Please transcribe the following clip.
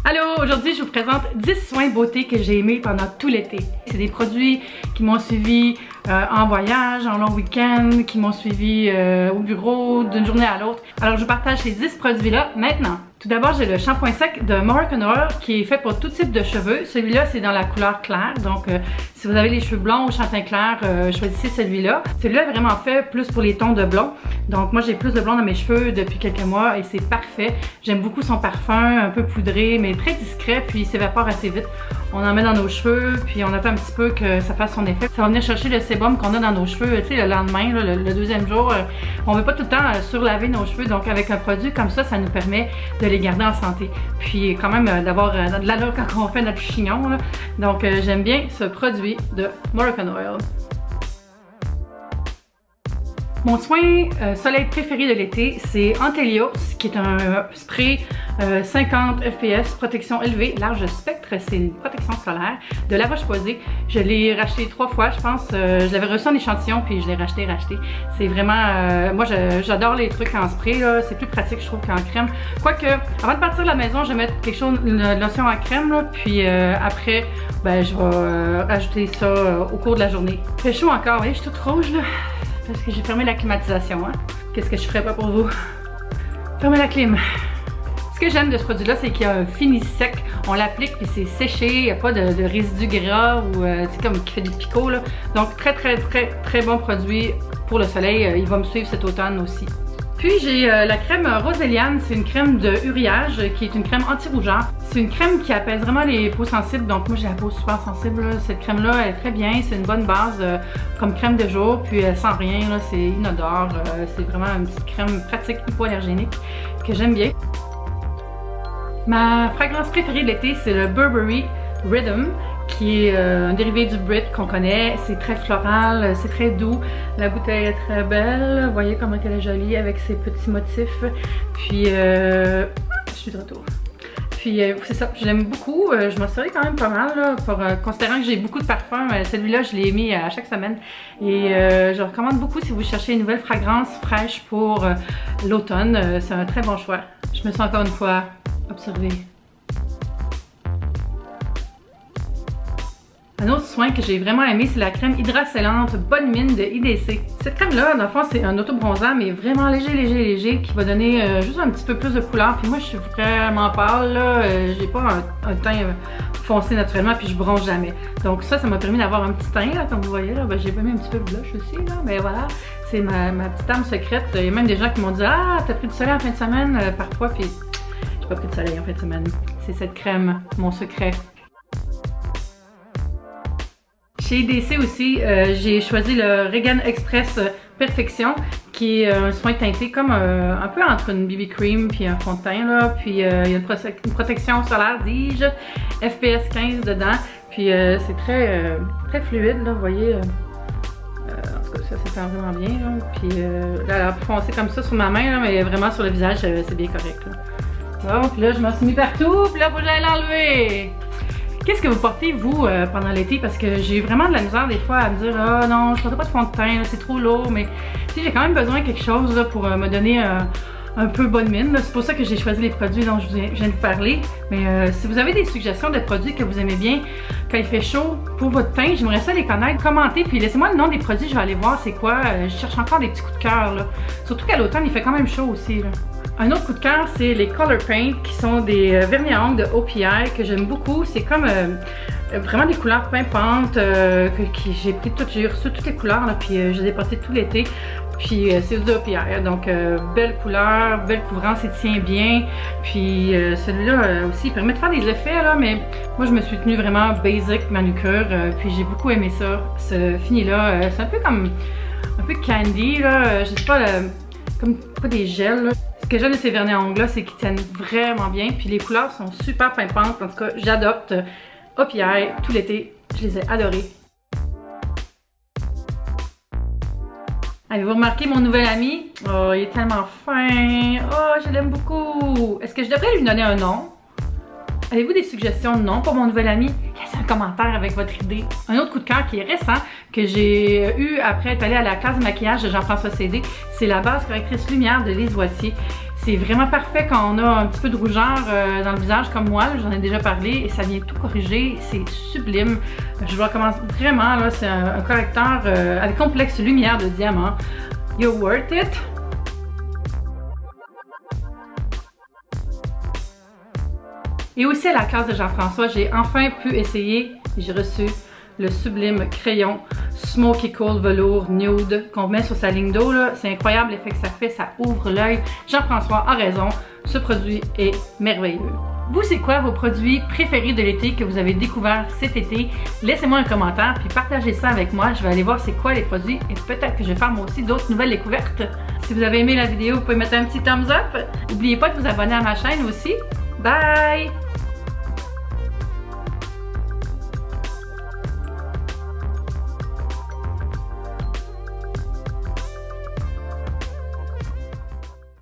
Allô, aujourd'hui je vous présente 10 soins beauté que j'ai aimés pendant tout l'été. C'est des produits qui m'ont suivi en voyage, en long week-end, qui m'ont suivi au bureau d'une journée à l'autre. Alors je vous partage ces 10 produits-là maintenant. Tout d'abord, j'ai le shampoing sec de Moroccan Oil qui est fait pour tout type de cheveux. Celui-là, c'est dans la couleur claire. Donc, si vous avez les cheveux blonds ou châtain clair, choisissez celui-là. Celui-là est vraiment fait plus pour les tons de blond. Donc, moi, j'ai plus de blond dans mes cheveux depuis quelques mois et c'est parfait. J'aime beaucoup son parfum, un peu poudré, mais très discret, puis il s'évapore assez vite. On en met dans nos cheveux, puis on attend un petit peu que ça fasse son effet. Ça va venir chercher le sébum qu'on a dans nos cheveux, tu sais, le lendemain, là, le deuxième jour. On ne veut pas tout le temps surlaver nos cheveux, donc avec un produit comme ça nous permet de les garder en santé. Puis quand même d'avoir de l'allure quand on fait notre chignon, là. Donc j'aime bien ce produit de Moroccan Oil. Mon soin soleil préféré de l'été, c'est Antelios, qui est un spray 50 fps, protection élevée, large spectre. C'est une protection solaire de La Roche-Posay. Je l'ai racheté 3 fois, je pense. Je l'avais reçu en échantillon, puis je l'ai racheté. C'est vraiment... moi, j'adore les trucs en spray, là. C'est plus pratique, je trouve, qu'en crème. Quoique, avant de partir de la maison, je vais mettre quelque chose, une lotion à crème, là, puis après, ben, je vais rajouter ça au cours de la journée. Il fait chaud encore, vous voyez, je suis toute rouge, là. Parce que j'ai fermé la climatisation, hein. Qu'est-ce que je ferais pas pour vous? Fermez la clim. Ce que j'aime de ce produit-là, c'est qu'il y a un fini sec. On l'applique puis c'est séché, il n'y a pas de résidus gras ou c'est comme qui fait des picots, là. Donc très bon produit pour le soleil. Il va me suivre cet automne aussi. Puis j'ai la crème Roséliane, c'est une crème de Uriage qui est une crème anti-rougeur. C'est une crème qui apaise vraiment les peaux sensibles, donc moi j'ai la peau super sensible, là. Cette crème-là elle est très bien, c'est une bonne base comme crème de jour, puis elle sent rien, c'est inodore, c'est vraiment une petite crème pratique, hypoallergénique que j'aime bien. Ma fragrance préférée de l'été, c'est le Burberry Rhythm, qui est un dérivé du Brit qu'on connaît. C'est très floral, c'est très doux. La bouteille est très belle. Vous voyez comment elle est jolie avec ses petits motifs. Puis, je suis de retour. Puis, c'est ça, je l'aime beaucoup. Je m'en serais quand même pas mal, là, considérant que j'ai beaucoup de parfums. Celui-là, je l'ai mis à chaque semaine. Et je recommande beaucoup si vous cherchez une nouvelle fragrance fraîche pour l'automne. C'est un très bon choix. Je me sens encore une fois observée. Un autre soin que j'ai vraiment aimé, c'est la crème hydrascellante Bonne Mine de IDC. Cette crème-là, dans le fond, c'est un auto-bronzant, mais vraiment léger, qui va donner juste un petit peu plus de couleur. Puis moi, je suis vraiment pâle, là. J'ai pas un teint foncé naturellement, puis je bronze jamais. Donc ça m'a permis d'avoir un petit teint, là, comme vous voyez, là. Ben, j'ai mis un petit peu de blush aussi, là, mais voilà. C'est ma petite arme secrète. Il y a même des gens qui m'ont dit « Ah, t'as pris du soleil en fin de semaine? » Parfois, puis j'ai pas pris de soleil en fin de semaine. C'est cette crème, mon secret. Chez IDC aussi, j'ai choisi le Regan Express Perfection, qui est un soin teinté comme un peu entre une BB cream puis un fond de teint, là. Puis il y a une protection solaire, dis-je, FPS 15 dedans. Puis c'est très fluide, là, vous voyez. En tout cas, ça s'étend vraiment bien, là. Puis là, elle a foncé comme ça sur ma main, là, mais vraiment sur le visage, c'est bien correct, là. Donc là, je m'en suis mis partout, puis là, faut que j'aille l'enlever. Qu'est-ce que vous portez, vous, pendant l'été? Parce que j'ai vraiment de la misère des fois à me dire « Ah non, je porte pas de fond de teint, c'est trop lourd. » Mais tu sais, j'ai quand même besoin de quelque chose là, pour me donner un peu bonne mine. C'est pour ça que j'ai choisi les produits dont je viens de vous parler. Mais si vous avez des suggestions de produits que vous aimez bien quand il fait chaud pour votre teint, j'aimerais ça les connaître. Commentez, puis laissez-moi le nom des produits, je vais aller voir c'est quoi. Je cherche encore des petits coups de cœur, là. Surtout qu'à l'automne, il fait quand même chaud aussi, là. Un autre coup de cœur, c'est les Color Paint, qui sont des vernis à ongles de OPI que j'aime beaucoup. C'est comme vraiment des couleurs pimpantes. J'ai reçu toutes les couleurs, là, puis je les ai portées tout l'été. Puis c'est du OPI, donc belle couleur, belle couvrance, il tient bien. Puis celui-là aussi, il permet de faire des effets, là, mais moi je me suis tenue vraiment basic manucure. Puis j'ai beaucoup aimé ça, ce fini-là. C'est un peu comme un peu candy, là. Je sais pas, comme pas des gels, là. Ce que j'aime de ces vernis à ongles là, c'est qu'ils tiennent vraiment bien. Puis les couleurs sont super pimpantes. En tout cas, j'adopte OPI tout l'été. Je les ai adorés. Avez-vous remarqué mon nouvel ami? Oh, il est tellement fin. Oh, je l'aime beaucoup. Est-ce que je devrais lui donner un nom? Avez-vous des suggestions de nom pour mon nouvel ami? Laissez un commentaire avec votre idée. Un autre coup de cœur qui est récent, que j'ai eu après être allée à la classe de maquillage de Jean-François Cédé, c'est la base correctrice lumière de Lise Wattier. C'est vraiment parfait quand on a un petit peu de rougeur dans le visage comme moi, j'en ai déjà parlé et ça vient tout corriger, c'est sublime. Je vous recommande vraiment, là, c'est un correcteur avec complexe lumière de diamant. You're worth it! Et aussi à la classe de Jean-François, j'ai enfin pu essayer, j'ai reçu le sublime crayon Smoky Cold Velour Nude qu'on met sur sa ligne d'eau. C'est incroyable l'effet que ça fait, ça ouvre l'œil. Jean-François a raison, ce produit est merveilleux. Vous, c'est quoi vos produits préférés de l'été que vous avez découvert cet été? Laissez-moi un commentaire puis partagez ça avec moi. Je vais aller voir c'est quoi les produits et peut-être que je vais faire moi aussi d'autres nouvelles découvertes. Si vous avez aimé la vidéo, vous pouvez mettre un petit thumbs up. N'oubliez pas de vous abonner à ma chaîne aussi. Bye!